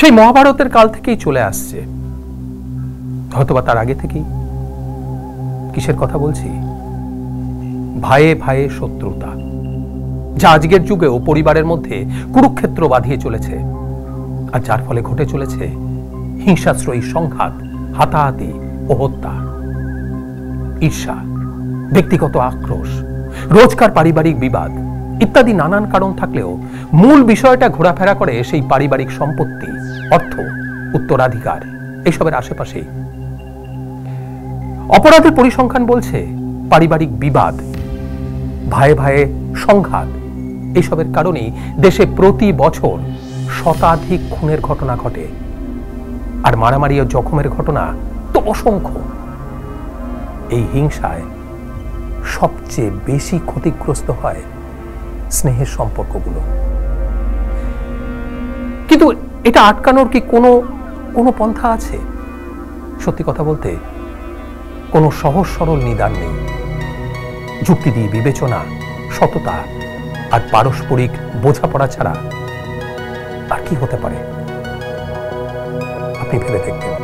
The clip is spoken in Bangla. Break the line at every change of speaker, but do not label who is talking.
সেই মহাভারতের কাল থেকেই চলে আসছে, হয়তোবা তার আগে থেকেই। কিসের কথা বলছি? ভাইয়ে ভাইয়ে শত্রুতা, যা আজকের যুগেও পরিবারের মধ্যে কুরুক্ষেত্র বাঁধিয়ে চলেছে, আর যার ফলে ঘটে চলেছে হিংসাশ্রয়ী সংঘাত, হাতাহাতি ও হত্যা। ঈর্ষা, ব্যক্তিগত আক্রোশ, রোজকার পারিবারিক বিবাদ ইত্যাদি নানান কারণ থাকলেও মূল বিষয়টা ঘোরাফেরা করে সেই পারিবারিক সম্পত্তি, অর্থ, উত্তরাধিকার এসবের আশেপাশেই। অপরাধের পরিসংখ্যান বলছে পারিবারিক বিবাদ, ভাইয়ে ভাইয়ে সংঘাত এসবের কারণেই দেশে প্রতি বছর শতাধিক খুনের ঘটনা ঘটে, আর মারামারি ও জখমের ঘটনা তো অসংখ্য। এই হিংসায় সবচেয়ে বেশি ক্ষতিগ্রস্ত হয় স্নেহের সম্পর্কগুলো। কিন্তু এটা আটকানোর কি কোনো পন্থা আছে? সত্যি কথা বলতে কোনো সহজ সরল নিদান নেই। যুক্তি দিয়ে বিবেচনা, সততা আর পারস্পরিক বোঝাপড়া ছাড়া আর কি হতে পারে? আপনি ভেবে দেখবেন।